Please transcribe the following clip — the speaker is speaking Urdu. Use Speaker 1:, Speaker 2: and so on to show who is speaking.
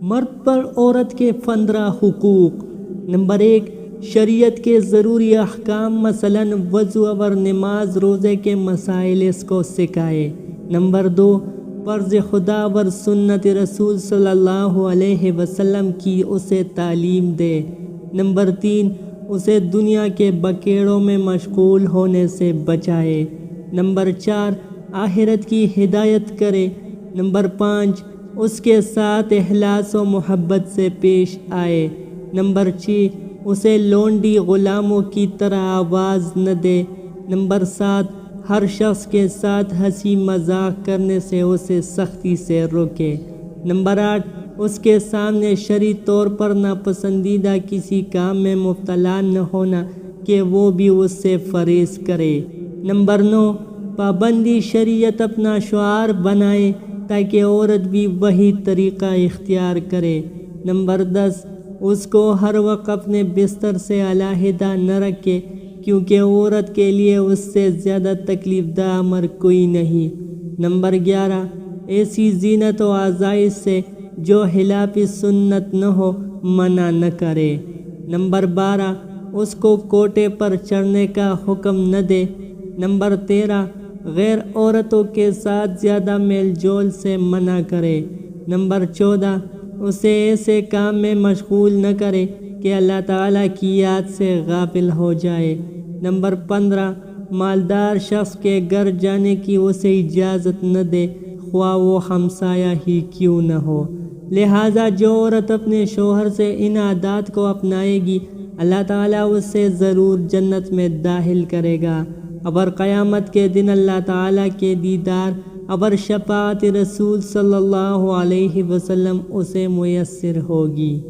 Speaker 1: مرد پر عورت کے 15 حقوق۔ نمبر 1، شریعت کے ضروری احکام مثلاً وضو اور نماز روزے کے مسائل اس کو سکھائے۔ نمبر 2، فرض خدا اور سنت رسول صلی اللہ علیہ وسلم کی اسے تعلیم دے۔ نمبر 3، اسے دنیا کے بکیڑوں میں مشغول ہونے سے بچائے۔ نمبر 4، آخرت کی ہدایت کرے۔ نمبر 5، اس کے ساتھ اخلاص و محبت سے پیش آئے۔ نمبر 6، اسے لونڈی غلاموں کی طرح آواز نہ دے۔ نمبر 7، ہر شخص کے ساتھ ہنسی مذاق کرنے سے اسے سختی سے روکے۔ نمبر 8، اس کے سامنے شرعی طور پر ناپسندیدہ کسی کام میں مبتلا نہ ہونا کہ وہ بھی اس سے پرہیز کرے۔ نمبر 9، پابندی شریعت اپنا شعار بنائے تاکہ عورت بھی وہی طریقہ اختیار کرے۔ نمبر 10، اس کو ہر وقت اپنے بستر سے علیحدہ نہ رکھے کیونکہ عورت کے لیے اس سے زیادہ تکلیف دہ امر کوئی نہیں۔ نمبر 11، ایسی زینت و آزائش سے جو خلاف سنت نہ ہو منع نہ کرے۔ نمبر 12، اس کو کوٹے پر چڑھنے کا حکم نہ دے۔ نمبر 13، غیر عورتوں کے ساتھ زیادہ میل جول سے منع کرے۔ نمبر 14، اسے ایسے کام میں مشغول نہ کرے کہ اللہ تعالیٰ کی یاد سے غافل ہو جائے۔ نمبر 15، مالدار شخص کے گھر جانے کی اسے اجازت نہ دے خواہ وہ ہمسایہ ہی کیوں نہ ہو۔ لہٰذا جو عورت اپنے شوہر سے ان عادات کو اپنائے گی اللہ تعالیٰ اسے ضرور جنت میں داخل کرے گا اور قیامت کے دن اللہ تعالیٰ کے دیدار اور شفاعت رسول صلی اللہ علیہ وسلم اسے میسر ہوگی۔